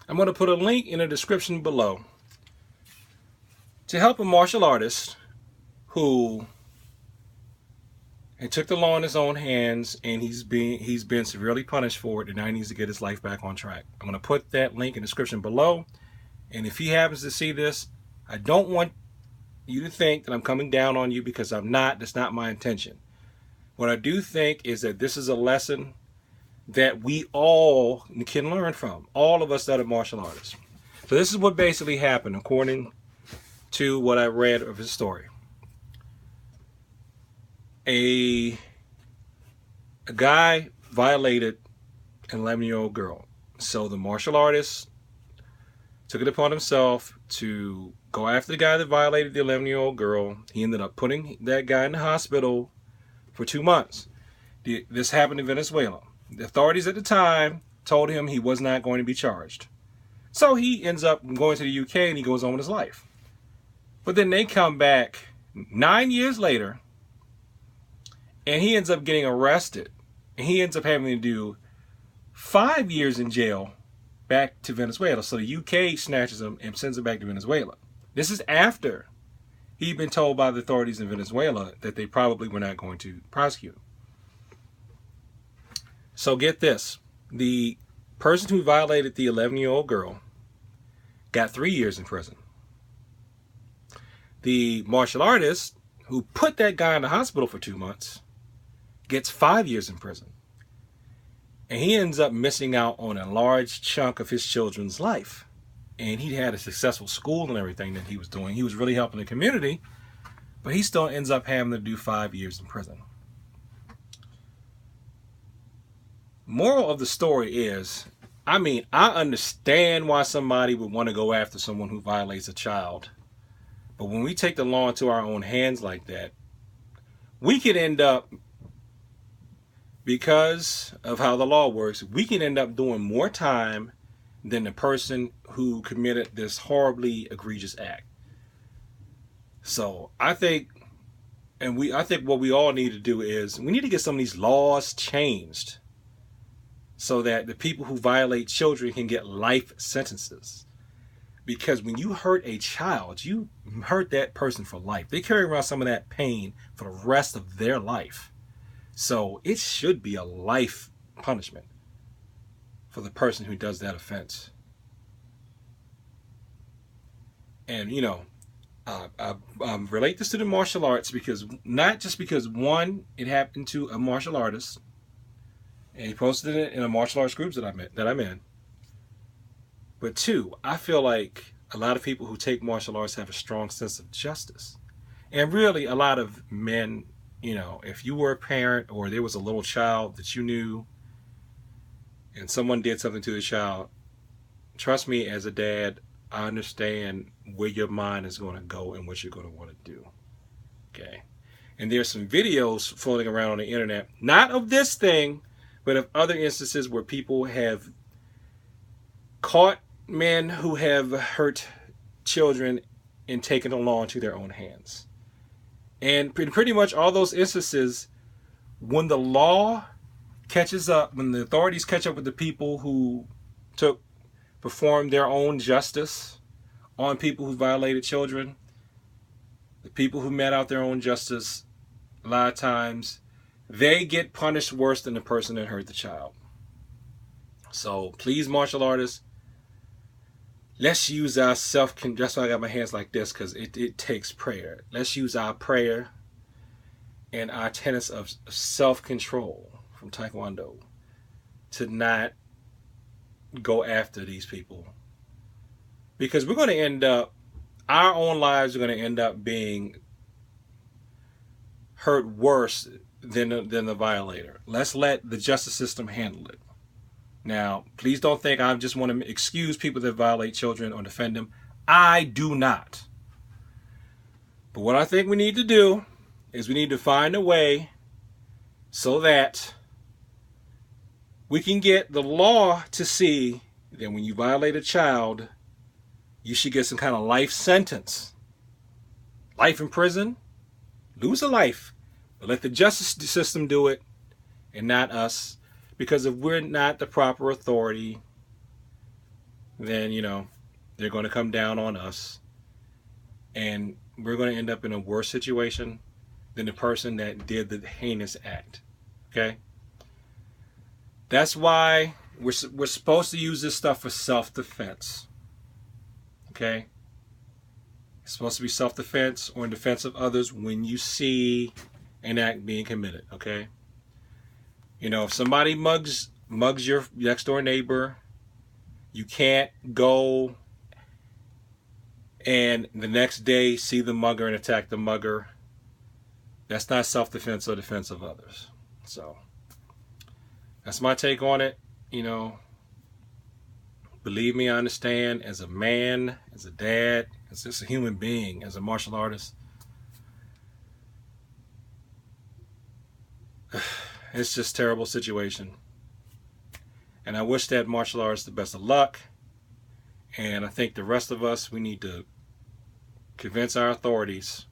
I'm going to put a link in the description below to help a martial artist who took the law in his own hands, and he's been severely punished for it, and now he needs to get his life back on track. I'm going to put that link in the description below, and if he happens to see this, I don't want you to think that I'm coming down on you, because I'm not. That's not my intention. What I do think is that this is a lesson that we all can learn from, all of us that are martial artists. So this is what basically happened according to what I read of his story. A guy violated an 11-year-old girl. So the martial artist took it upon himself to go after the guy that violated the 11-year-old girl. He ended up putting that guy in the hospital for 2 months. This happened in Venezuela. The authorities at the time told him he was not going to be charged. So he ends up going to the UK and he goes on with his life. But then they come back 9 years later and he ends up getting arrested. And he ends up having to do 5 years in jail back to Venezuela. So the UK snatches him and sends him back to Venezuela. This is after he'd been told by the authorities in Venezuela that they probably were not going to prosecute him. So get this. The person who violated the 11-year-old girl got 3 years in prison. The martial artist who put that guy in the hospital for 2 months gets 5 years in prison. And he ends up missing out on a large chunk of his children's life. And he had a successful school and everything that he was doing. He was really helping the community, but he still ends up having to do 5 years in prison. Moral of the story is, I understand why somebody would want to go after someone who violates a child. But when we take the law into our own hands like that, we could end up, because of how the law works, we can end up doing more time than the person who committed this horribly egregious act. So I think what we all need to do is we need to get some of these laws changed so that the people who violate children can get life sentences. Because when you hurt a child, you hurt that person for life. They carry around some of that pain for the rest of their life. So it should be a life punishment for the person who does that offense. And, I relate this to the martial arts because, not just because, one, it happened to a martial artist, and he posted it in a martial arts groups that I'm in. But two, I feel like a lot of people who take martial arts have a strong sense of justice. And really, a lot of men, if you were a parent or there was a little child that you knew and someone did something to the child, trust me, as a dad, I understand where your mind is going to go and what you're going to want to do. Okay? And there's some videos floating around on the internet, not of this thing, but of other instances where people have caught men who have hurt children and taken the law into their own hands. And pretty much all those instances, when the law catches up, when the authorities catch up with the people who performed their own justice on people who violated children, the people who met out their own justice, a lot of times, they get punished worse than the person that hurt the child. So please, martial artists, let's use our that's why I got my hands like this, because it takes prayer. Let's use our prayer and our tenets of self-control from Taekwondo to not go after these people. Because we're going to end up, our own lives are going to end up being hurt worse than the violator. Let's let the justice system handle it. Now, please don't think I just want to excuse people that violate children or defend them. I do not. But what I think we need to do is we need to find a way so that we can get the law to see that when you violate a child, you should get some kind of life sentence. Life in prison, lose a life. But let the justice system do it and not us. Because if we're not the proper authority, then, they're going to come down on us. And we're going to end up in a worse situation than the person that did the heinous act. Okay? That's why we're supposed to use this stuff for self-defense. Okay? It's supposed to be self-defense or in defense of others when you see an act being committed. Okay? If somebody mugs your next door neighbor, you can't go and the next day see the mugger and attack the mugger. That's not self-defense or defense of others. So that's my take on it. Believe me, I understand. As a man, as a dad, as just a human being, as a martial artist, it's just a terrible situation. And I wish that martial artists the best of luck. And I think the rest of us, we need to convince our authorities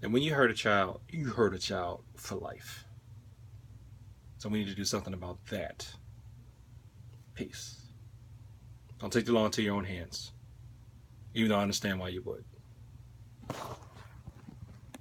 that when you hurt a child, you hurt a child for life. So we need to do something about that. Peace. Don't take the law into your own hands. Even though I understand why you would.